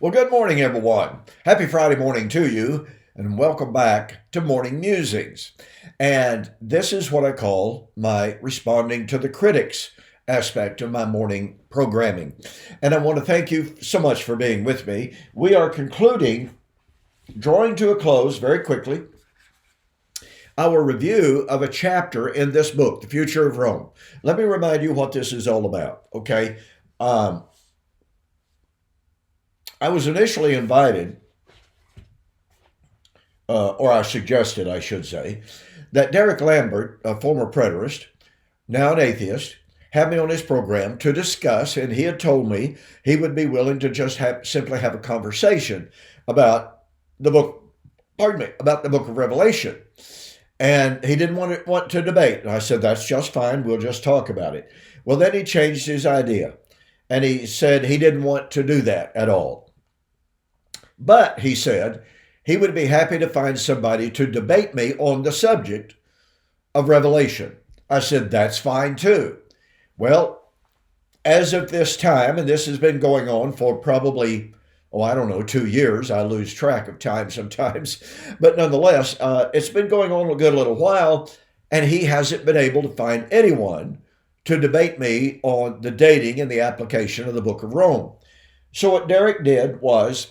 Well, good morning, everyone. Happy Friday morning to you, and welcome back to Morning Musings. And this is what I call my responding to the critics aspect of my morning programming. And I want to thank you so much for being with me. We are concluding, drawing to a close very quickly, our review of a chapter in this book, The Future of Rome. Let me remind you what this is all about, okay? I was initially invited, or I suggested, I should say, that Derek Lambert, a former preterist, now an atheist, had me on his program to discuss, and he had told me he would be willing to just simply have a conversation about the book, about the book of Revelation. And he didn't want to debate. And I said, that's just fine. We'll just talk about it. Well, then he changed his idea. And he said he didn't want to do that at all. But he said he would be happy to find somebody to debate me on the subject of Revelation. I said, that's fine too. Well, as of this time, and this has been going on for probably, 2 years. I lose track of time sometimes. But nonetheless, it's been going on a good little while, and he hasn't been able to find anyone to debate me on the dating and the application of the book of Rome. So what Derek did was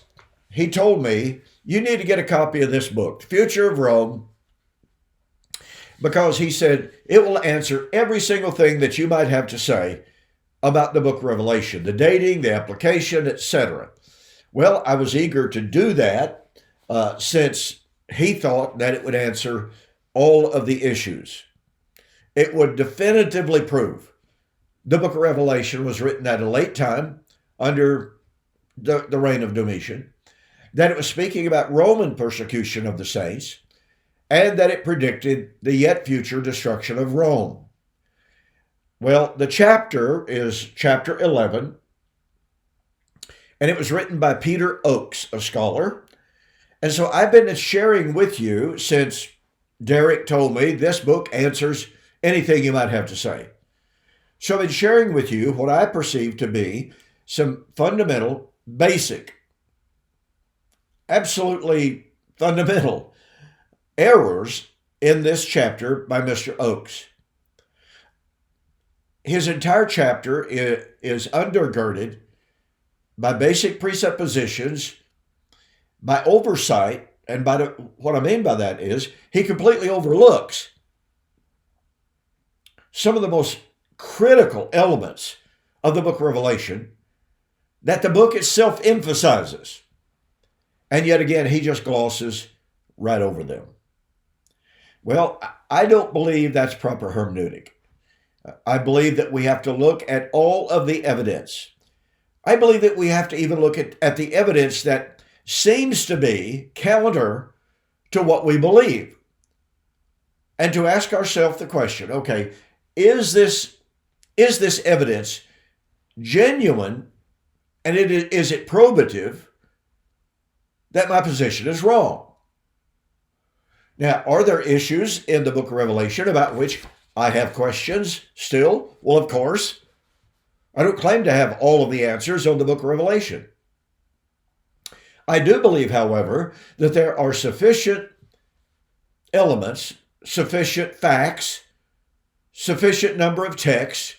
he told me, you need to get a copy of this book, The Future of Rome, because he said it will answer every single thing that you might have to say about the book of Revelation, the dating, the application, etc. Well, I was eager to do that since he thought that it would answer all of the issues. It would definitively prove the book of Revelation was written at a late time under the reign of Domitian, that it was speaking about Roman persecution of the saints, and that it predicted the yet future destruction of Rome. Well, the chapter is chapter 11, and it was written by Peter Oakes, a scholar. And so I've been sharing with you since Derek told me this book answers anything you might have to say. So I've been sharing with you what I perceive to be some fundamental, basic, absolutely fundamental errors in this chapter by Mr. Oakes. His entire chapter is undergirded by basic presuppositions, by oversight, and what I mean by that is he completely overlooks some of the most critical elements of the book of Revelation that the book itself emphasizes. And yet again, he just glosses right over them. Well, I don't believe that's proper hermeneutic. I believe that we have to look at all of the evidence. I believe that we have to even look at the evidence that seems to be counter to what we believe. And to ask ourselves the question, okay, is this evidence genuine, and is it probative that my position is wrong? Now, are there issues in the book of Revelation about which I have questions still? Well, of course. I don't claim to have all of the answers on the book of Revelation. I do believe, however, that there are sufficient elements, sufficient facts, sufficient number of texts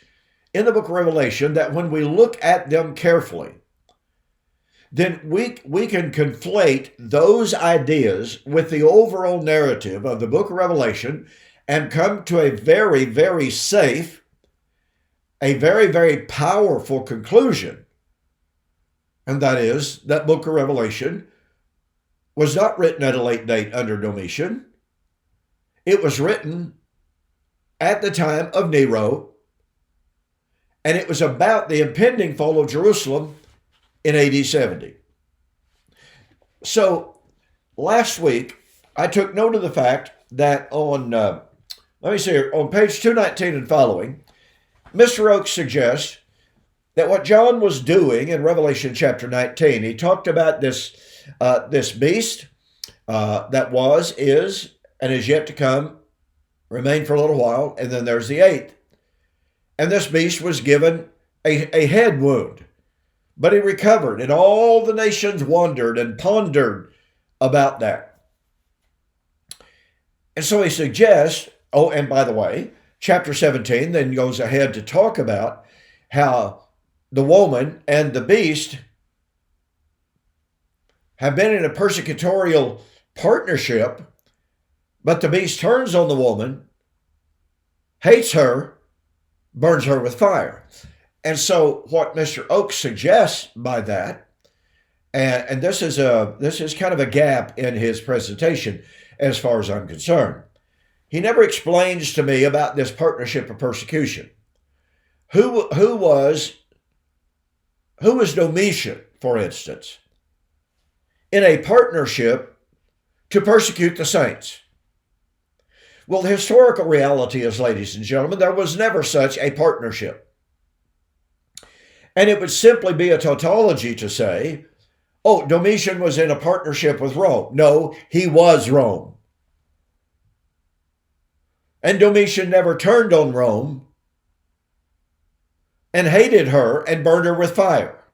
in the book of Revelation that when we look at them carefully, then we can conflate those ideas with the overall narrative of the book of Revelation and come to a very, very safe, a very, very powerful conclusion. And that is that book of Revelation was not written at a late date under Domitian. It was written at the time of Nero, and it was about the impending fall of Jerusalem in AD 70. So last week, I took note of the fact that on page 219 and following, Mr. Oakes suggests that what John was doing in Revelation chapter 19, he talked about this beast that was, is, and is yet to come, remain for a little while, and then there's the eighth. And this beast was given a head wound. But he recovered, and all the nations wondered and pondered about that. And so he suggests, oh, and by the way, chapter 17 then goes ahead to talk about how the woman and the beast have been in a persecutorial partnership, but the beast turns on the woman, hates her, burns her with fire. And so what Mr. Oakes suggests by that, and this is kind of a gap in his presentation as far as I'm concerned. He never explains to me about this partnership of persecution. Who was Domitian, for instance, in a partnership to persecute the saints? Well, the historical reality is, ladies and gentlemen, there was never such a partnership. And it would simply be a tautology to say, oh, Domitian was in a partnership with Rome. No, he was Rome. And Domitian never turned on Rome and hated her and burned her with fire.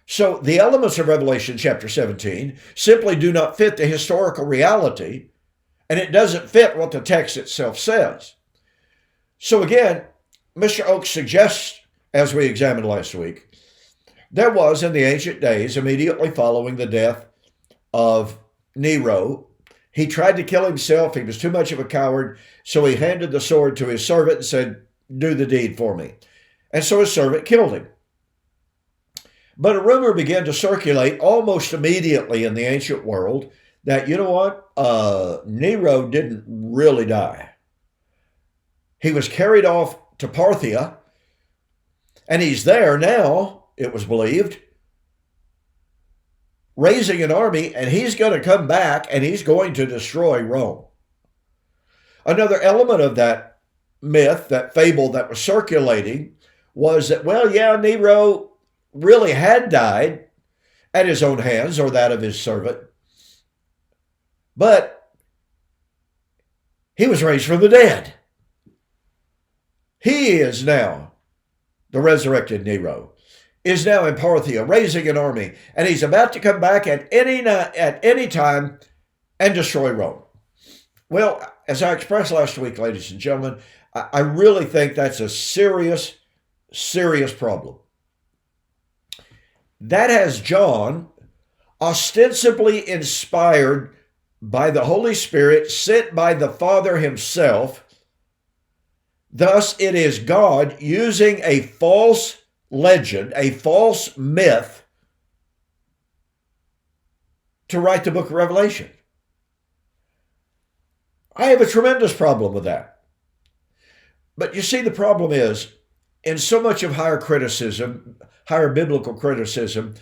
So the elements of Revelation chapter 17 simply do not fit the historical reality, and it doesn't fit what the text itself says. So again, Mr. Oakes suggests, as we examined last week, there was in the ancient days, immediately following the death of Nero, he tried to kill himself. He was too much of a coward, so he handed the sword to his servant and said, do the deed for me. And so his servant killed him. But a rumor began to circulate almost immediately in the ancient world that, you know what, Nero didn't really die. He was carried off to Parthia, and he's there now, it was believed, raising an army, and he's going to come back and he's going to destroy Rome. Another element of that myth, that fable that was circulating, was that, well, yeah, Nero really had died at his own hands or that of his servant, but he was raised from the dead. He is now, the resurrected Nero, is now in Parthia, raising an army, and he's about to come back at any time and destroy Rome. Well, as I expressed last week, ladies and gentlemen, I really think that's a serious, serious problem. That has John, ostensibly inspired by the Holy Spirit, sent by the Father himself. Thus, it is God using a false legend, a false myth, to write the book of Revelation. I have a tremendous problem with that. But you see, the problem is, in so much of higher criticism, higher biblical criticism,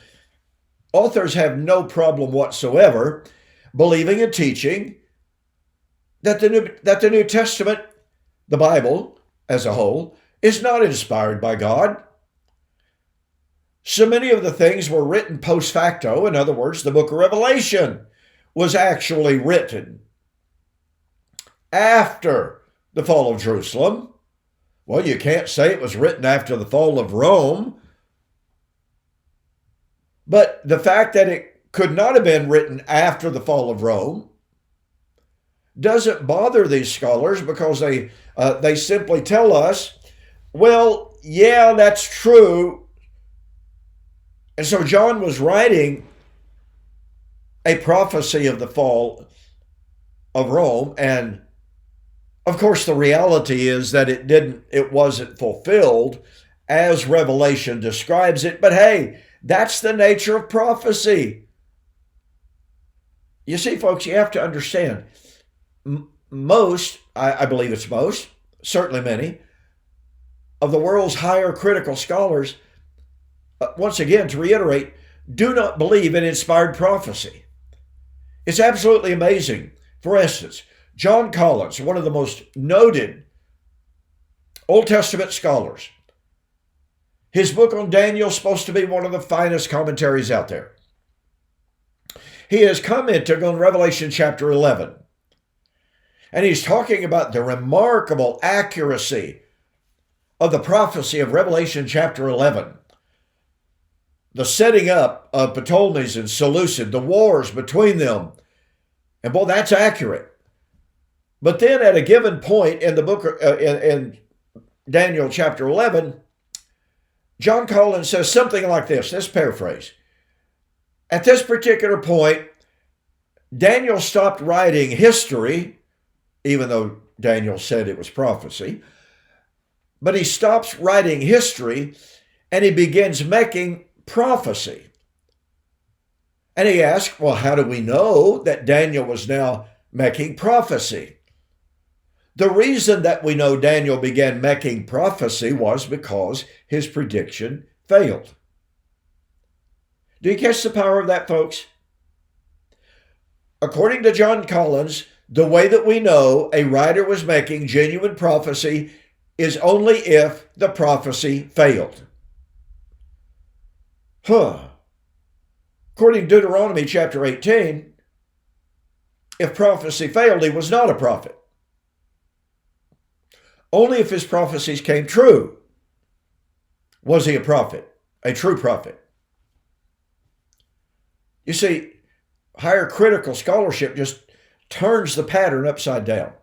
authors have no problem whatsoever believing and teaching that the New Testament, the Bible as a whole, is not inspired by God. So many of the things were written post facto. In other words, the book of Revelation was actually written after the fall of Jerusalem. Well, you can't say it was written after the fall of Rome. But the fact that it could not have been written after the fall of Rome doesn't bother these scholars, because they simply tell us, well, yeah, that's true. And so John was writing a prophecy of the fall of Rome, and of course the reality is that it wasn't fulfilled as Revelation describes it. But hey, that's the nature of prophecy. You see, folks, you have to understand, most, I believe it's most, certainly many, of the world's higher critical scholars, once again, to reiterate, do not believe in inspired prophecy. It's absolutely amazing. For instance, John Collins, one of the most noted Old Testament scholars, his book on Daniel is supposed to be one of the finest commentaries out there. He has commented on Revelation chapter 11, and he's talking about the remarkable accuracy of the prophecy of Revelation chapter 11 the setting up of Ptolemies and Seleucid, the wars between them. And boy, that's accurate. But then at a given point in the book, in Daniel chapter 11, John Collins says something like this. Let's paraphrase. At this particular point, Daniel stopped writing history, even though Daniel said it was prophecy. But he stops writing history and he begins making prophecy. And he asked, well, how do we know that Daniel was now making prophecy? The reason that we know Daniel began making prophecy was because his prediction failed. Do you catch the power of that, folks? According to John Collins, the way that we know a writer was making genuine prophecy is only if the prophecy failed. According to Deuteronomy chapter 18, if prophecy failed, he was not a prophet. Only if his prophecies came true was he a prophet, a true prophet. You see, higher critical scholarship just turns the pattern upside down.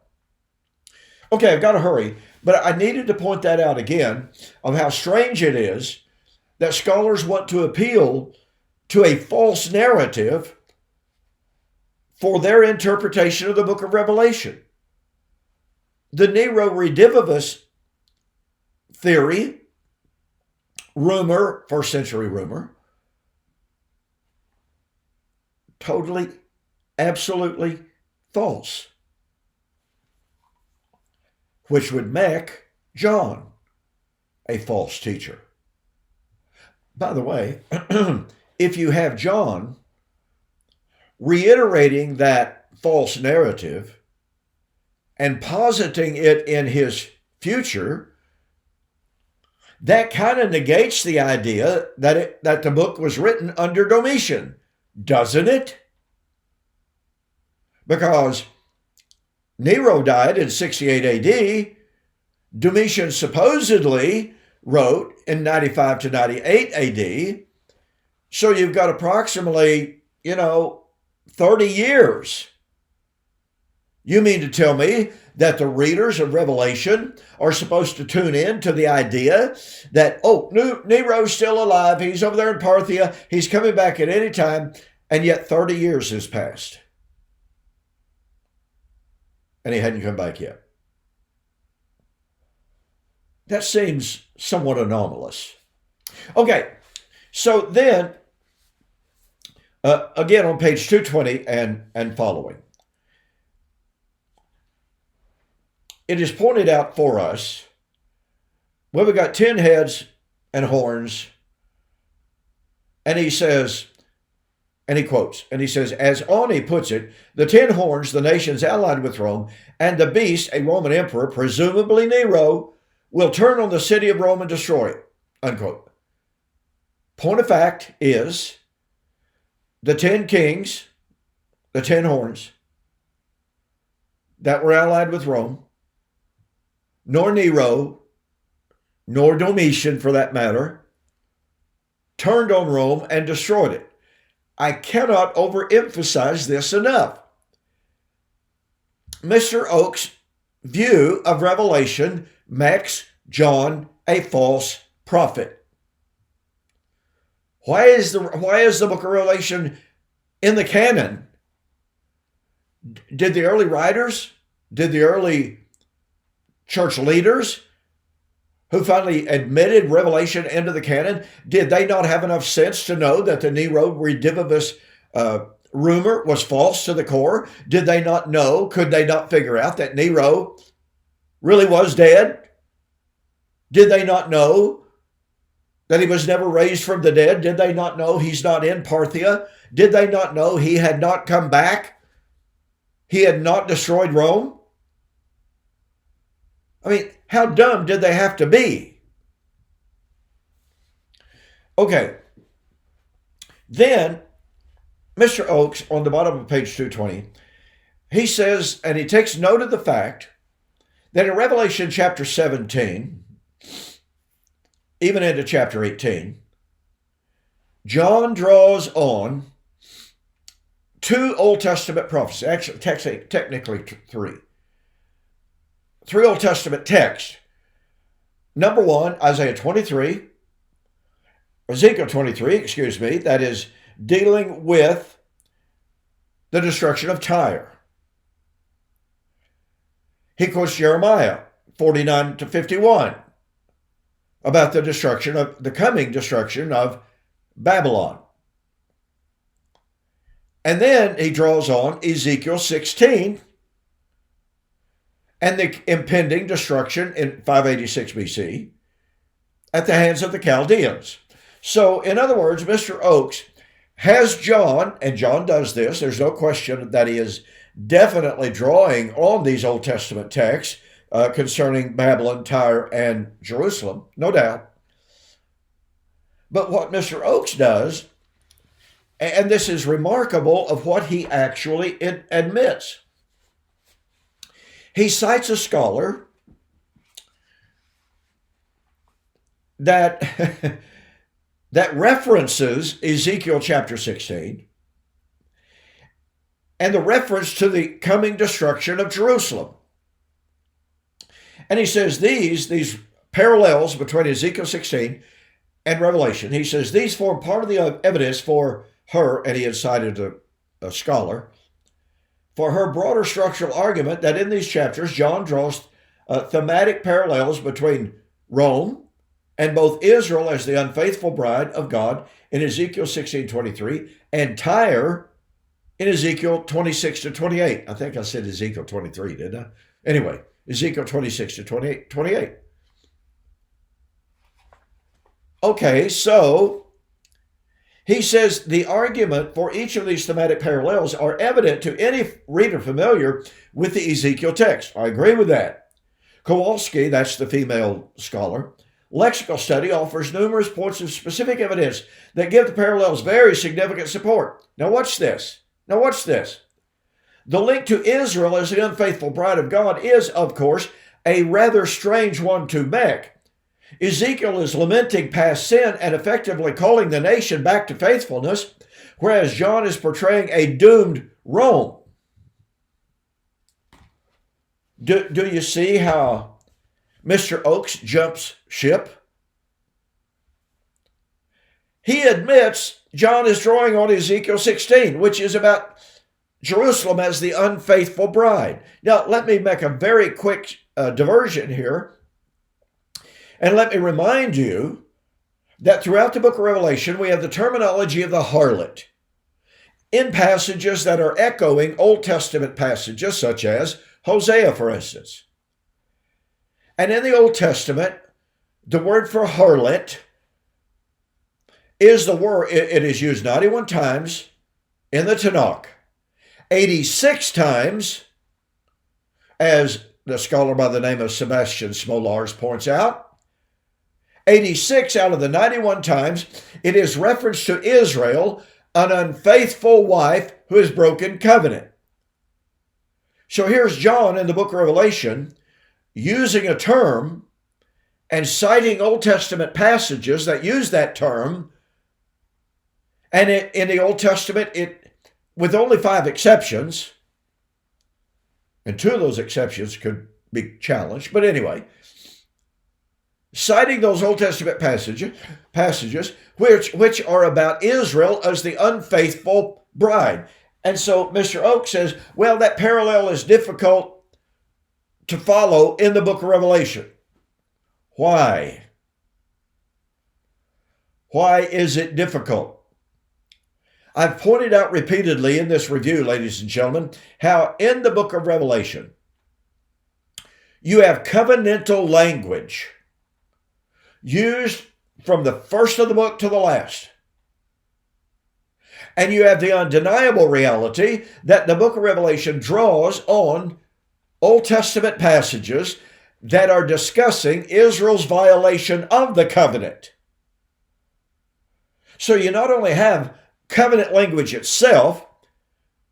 Okay, I've got to hurry, but I needed to point that out again of how strange it is that scholars want to appeal to a false narrative for their interpretation of the book of Revelation. The Nero redivivus theory, rumor, first century rumor, totally, absolutely false, which would make John a false teacher. By the way, if you have John reiterating that false narrative and positing it in his future, that kind of negates the idea that the book was written under Domitian, doesn't it? Because Nero died in 68 AD. Domitian supposedly wrote in 95 to 98 AD. So you've got approximately, 30 years. You mean to tell me that the readers of Revelation are supposed to tune in to the idea that, Nero's still alive, he's over there in Parthia, he's coming back at any time, and yet 30 years has passed. And he hadn't come back yet. That seems somewhat anomalous. Okay, so then, again on page 220 and following, it is pointed out for us, well, we've got 10 heads and horns, and he says, and he quotes, and he says, as Ani puts it, the 10 horns, the nations allied with Rome, and the beast, a Roman emperor, presumably Nero, will turn on the city of Rome and destroy it, unquote. Point of fact is, the 10 kings, the 10 horns that were allied with Rome, nor Nero, nor Domitian for that matter, turned on Rome and destroyed it. I cannot overemphasize this enough. Mr. Oak's view of Revelation makes John a false prophet. Why is the book of Revelation in the canon? Did the early writers, did the early church leaders who finally admitted Revelation into the canon, did they not have enough sense to know that the Nero redivivus rumor was false to the core? Did they not know, could they not figure out that Nero really was dead? Did they not know that he was never raised from the dead? Did they not know he's not in Parthia? Did they not know he had not come back? He had not destroyed Rome? I mean, how dumb did they have to be? Okay. Then, Mr. Oakes, on the bottom of page 220, he says, and he takes note of the fact that in Revelation chapter 17, even into chapter 18, John draws on two Old Testament prophecies, actually technically three. Three Old Testament texts. Number one, Ezekiel 23, that is dealing with the destruction of Tyre. He quotes Jeremiah 49 to 51 about the coming destruction of Babylon. And then he draws on Ezekiel 16 and the impending destruction in 586 BC at the hands of the Chaldeans. So, in other words, Mr. Oakes has John, and John does this, there's no question that he is definitely drawing on these Old Testament texts concerning Babylon, Tyre, and Jerusalem, no doubt. But what Mr. Oakes does, and this is remarkable of what he actually admits, he cites a scholar that references Ezekiel chapter 16 and the reference to the coming destruction of Jerusalem. And he says these parallels between Ezekiel 16 and Revelation, he says these form part of the evidence for her, and he had cited a scholar, for her broader structural argument that in these chapters, John draws thematic parallels between Rome and both Israel as the unfaithful bride of God in Ezekiel 16:23 and Tyre in Ezekiel 26 to 28. I think I said Ezekiel 23, didn't I? Anyway, Ezekiel 26 to 28. Okay, so he says the argument for each of these thematic parallels are evident to any reader familiar with the Ezekiel text. I agree with that. Kowalski, that's the female scholar, lexical study offers numerous points of specific evidence that give the parallels very significant support. Now watch this. The link to Israel as the unfaithful bride of God is, of course, a rather strange one to make. Ezekiel is lamenting past sin and effectively calling the nation back to faithfulness, whereas John is portraying a doomed Rome. Do you see how Mr. Oakes jumps ship? He admits John is drawing on Ezekiel 16, which is about Jerusalem as the unfaithful bride. Now, let me make a very quick diversion here. And let me remind you that throughout the book of Revelation, we have the terminology of the harlot in passages that are echoing Old Testament passages, such as Hosea, for instance. And in the Old Testament, the word for harlot is the word, it is used 91 times in the Tanakh, 86 times, as the scholar by the name of Sebastian Smolars points out. 86 out of the 91 times, it is reference to Israel, an unfaithful wife who has broken covenant. So here's John in the book of Revelation using a term and citing Old Testament passages that use that term. And in the Old Testament, with only 5 exceptions, and 2 of those exceptions could be challenged, but anyway, citing those Old Testament passages which are about Israel as the unfaithful bride. And so Mr. Oakes says, well, that parallel is difficult to follow in the book of Revelation. Why? Why is it difficult? I've pointed out repeatedly in this review, ladies and gentlemen, how in the book of Revelation, you have covenantal language used from the first of the book to the last. And you have the undeniable reality that the book of Revelation draws on Old Testament passages that are discussing Israel's violation of the covenant. So you not only have covenant language itself,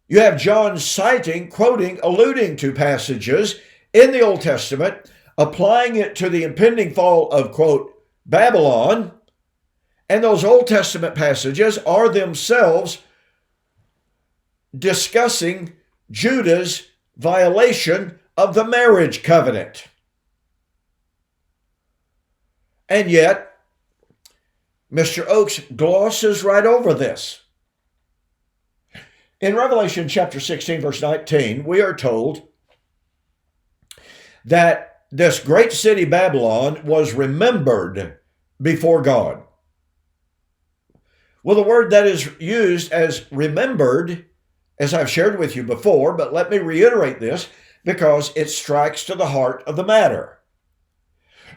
you have John citing, quoting, alluding to passages in the Old Testament, applying it to the impending fall of, quote, Babylon, And those Old Testament passages are themselves discussing Judah's violation of the marriage covenant. And yet, Mr. Oakes glosses right over this. In Revelation chapter 16, verse 19, we are told that this great city Babylon was remembered before God. Well, the word that is used as remembered, as I've shared with you before, but let me reiterate this because it strikes to the heart of the matter.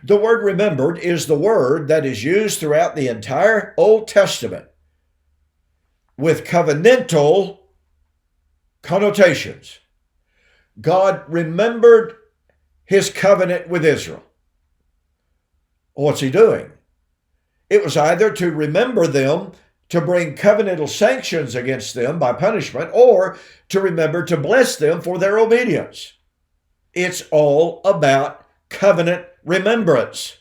The word remembered is the word that is used throughout the entire Old Testament with covenantal connotations. God remembered his covenant with Israel. What's he doing? It was either to remember them, to bring covenantal sanctions against them by punishment, or to remember to bless them for their obedience. It's all about covenant remembrance,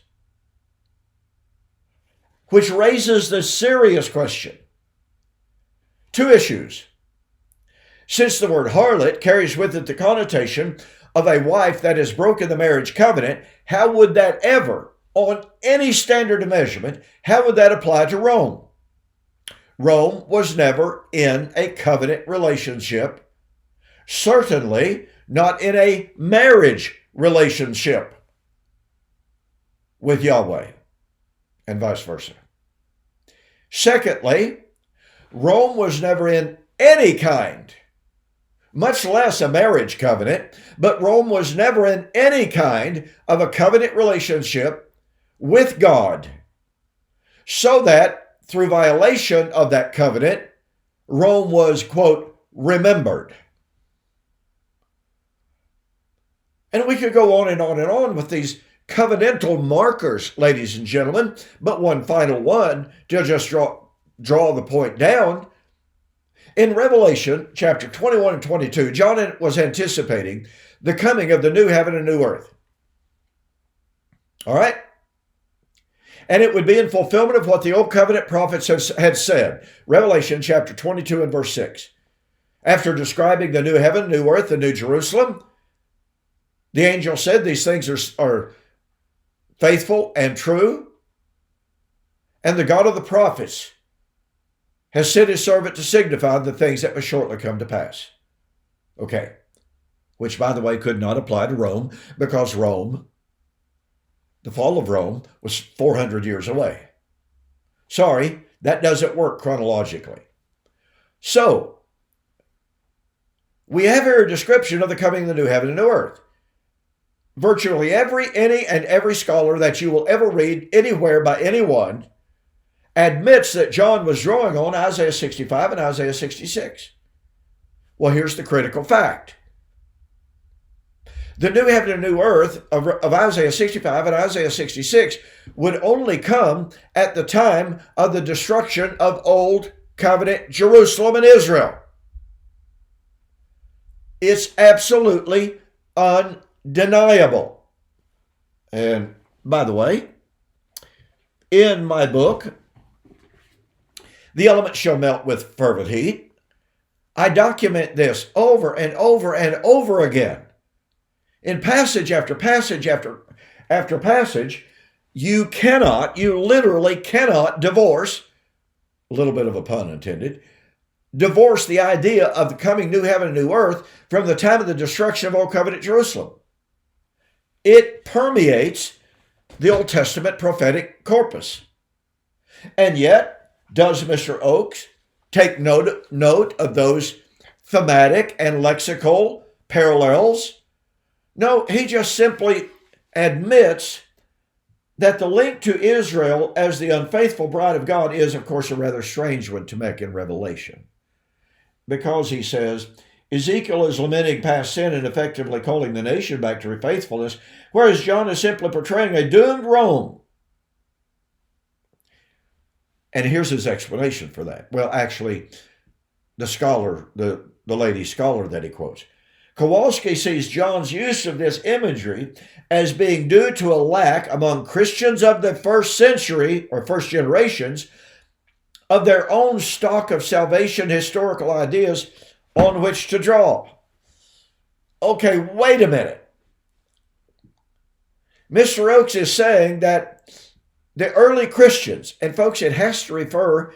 which raises the serious question. Two issues. Since the word harlot carries with it the connotation of a wife that has broken the marriage covenant, how would that ever, on any standard of measurement, how would that apply to Rome? Rome was never in a covenant relationship, certainly not in a marriage relationship with Yahweh, and vice versa. Secondly, Rome was never in any kind, much less a marriage covenant, but Rome was never in any kind of a covenant relationship with God, so that through violation of that covenant, Rome was, quote, remembered. And we could go on and on and on with these covenantal markers, ladies and gentlemen, but one final one to just draw the point down. In Revelation chapter 21 and 22, John was anticipating the coming of the new heaven and new earth. All right? And it would be in fulfillment of what the Old Covenant prophets had said. Revelation chapter 22 and verse 6. After describing the new heaven, new earth, the new Jerusalem, the angel said these things are faithful and true, and the God of the prophets has sent his servant to signify the things that must shortly come to pass. Okay, which, by the way, could not apply to Rome, because Rome, the fall of Rome, was 400 years away. Sorry, that doesn't work chronologically. So, we have here a description of the coming of the new heaven and new earth. Virtually any and every scholar that you will ever read anywhere by anyone admits that John was drawing on Isaiah 65 and Isaiah 66. Well, here's the critical fact. The new heaven and new earth of Isaiah 65 and Isaiah 66 would only come at the time of the destruction of Old Covenant Jerusalem and Israel. It's absolutely undeniable. And by the way, in my book, The Elements Shall Melt with Fervent Heat, I document this over and over and over again. In passage after passage after passage, you literally cannot divorce, a little bit of a pun intended, divorce the idea of the coming new heaven and new earth from the time of the destruction of Old Covenant Jerusalem. It permeates the Old Testament prophetic corpus. And yet, does Mr. Oakes take note of those thematic and lexical parallels? No, he just simply admits that the link to Israel as the unfaithful bride of God is, of course, a rather strange one to make in Revelation. Because he says, Ezekiel is lamenting past sin and effectively calling the nation back to faithfulness, whereas John is simply portraying a doomed Rome. And here's his explanation for that. Well, actually, the lady scholar that he quotes, Kowalski sees John's use of this imagery as being due to a lack among Christians of the first century or first generations of their own stock of salvation historical ideas on which to draw. Okay, wait a minute. Mr. Oakes is saying that the early Christians, and folks, it has to refer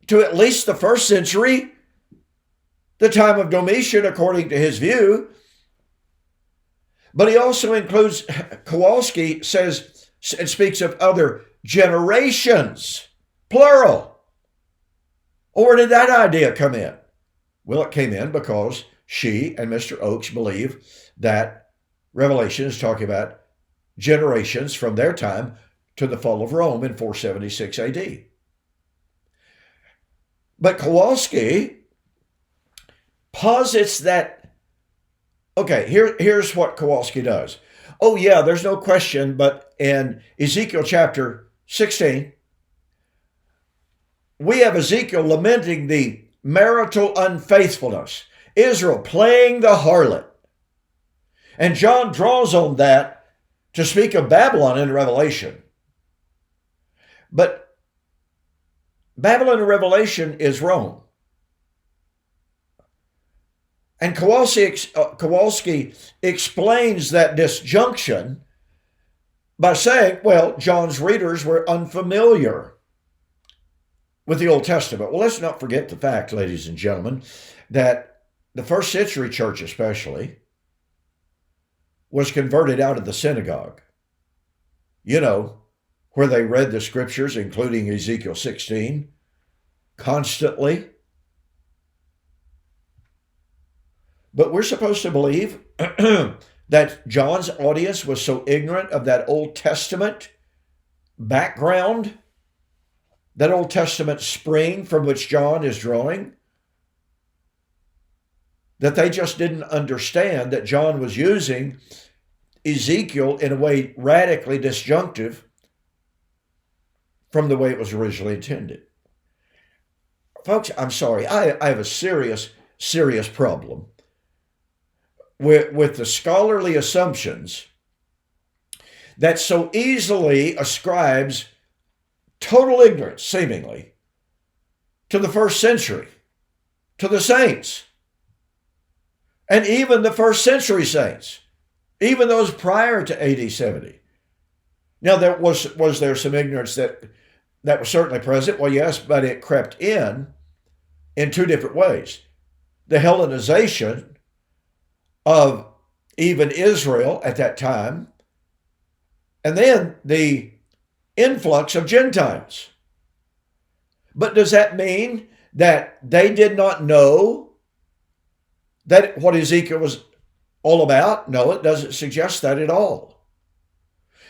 to at least the first century, the time of Domitian, according to his view. But he also includes, Kowalski says and speaks of other generations, plural. Or where did that idea come in? Well, it came in because she and Mr. Oakes believe that Revelation is talking about generations from their time to the fall of Rome in 476 AD. But Kowalski posits that, okay, here's what Kowalski does. Oh yeah, there's no question, but in Ezekiel chapter 16, we have Ezekiel lamenting the marital unfaithfulness, Israel playing the harlot. And John draws on that to speak of Babylon in Revelation. But Babylon in Revelation is Rome. And Kowalski explains that disjunction by saying, well, John's readers were unfamiliar with the Old Testament. Well, let's not forget the fact, ladies and gentlemen, that the first century church especially was converted out of the synagogue. You know, where they read the scriptures, including Ezekiel 16, constantly. But we're supposed to believe that John's audience was so ignorant of that Old Testament background, that Old Testament spring from which John is drawing, that they just didn't understand that John was using Ezekiel in a way radically disjunctive from the way it was originally intended. Folks, I'm sorry, I have a serious problem with the scholarly assumptions that so easily ascribes total ignorance, seemingly, to the first century, to the saints, and even the first century saints, even those prior to AD 70. Now, was there some ignorance that was certainly present? Well, yes, but it crept in two different ways. The Hellenization of even Israel at that time, and then the influx of Gentiles. But does that mean that they did not know that what Ezekiel was all about? No, it doesn't suggest that at all.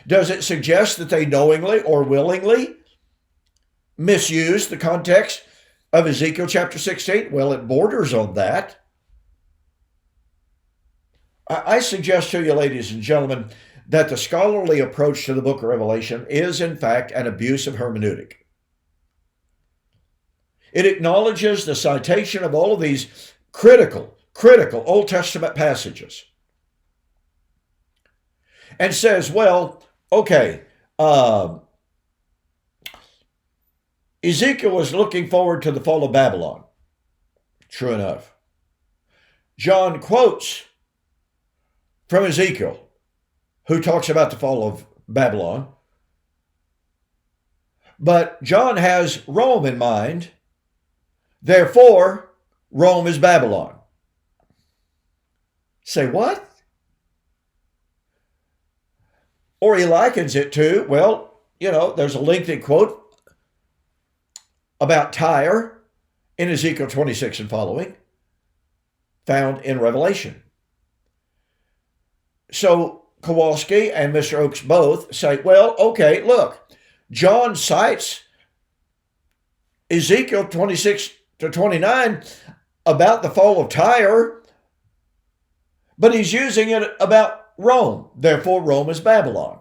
Does it suggest that they knowingly or willingly misused the context of Ezekiel chapter 16? Well, it borders on that. I suggest to you, ladies and gentlemen, that the scholarly approach to the book of Revelation is, in fact, an abuse of hermeneutic. It acknowledges the citation of all of these critical Old Testament passages and says, well, okay, Ezekiel was looking forward to the fall of Babylon. True enough. John quotes from Ezekiel, who talks about the fall of Babylon. But John has Rome in mind. Therefore, Rome is Babylon. Say what? Or he likens it to, well, there's a lengthy quote about Tyre in Ezekiel 26 and following, found in Revelation. So Kowalski and Mr. Oakes both say, well, okay, look, John cites Ezekiel 26 to 29 about the fall of Tyre, but he's using it about Rome. Therefore, Rome is Babylon.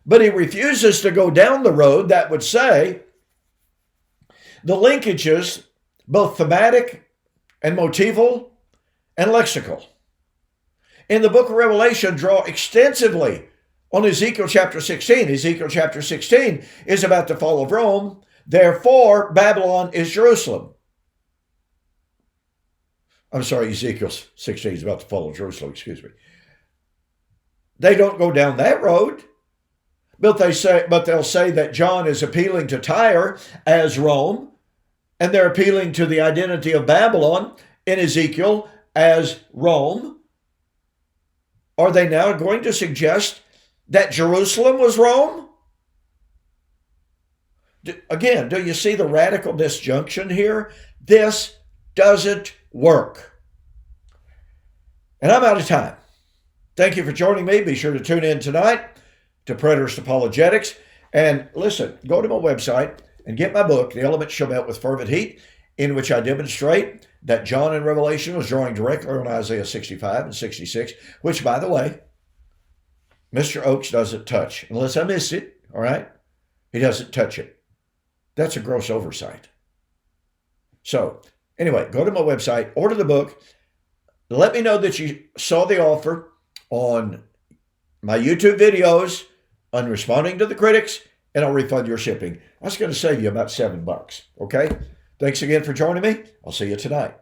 But he refuses to go down the road that would say the linkages both thematic and motival and lexical. In the book of Revelation, draw extensively on Ezekiel chapter 16. Ezekiel chapter 16 is about the fall of Rome. Therefore, Babylon is Jerusalem. I'm sorry, Ezekiel 16 is about the fall of Jerusalem, excuse me. They don't go down that road, but they'll say that John is appealing to Tyre as Rome, and they're appealing to the identity of Babylon in Ezekiel as Rome. Are they now going to suggest that Jerusalem was Rome? Again, do you see the radical disjunction here? This doesn't work. And I'm out of time. Thank you for joining me. Be sure to tune in tonight to Preterist Apologetics. And listen, go to my website and get my book, The Elements Shall Melt with Fervent Heat, in which I demonstrate that John in Revelation was drawing directly on Isaiah 65 and 66, which, by the way, Mr. Oakes doesn't touch. Unless I missed it, all right? He doesn't touch it. That's a gross oversight. So, anyway, go to my website, order the book. Let me know that you saw the offer on my YouTube videos on responding to the critics, and I'll refund your shipping. That's going to save you about $7, okay? Thanks again for joining me. I'll see you tonight.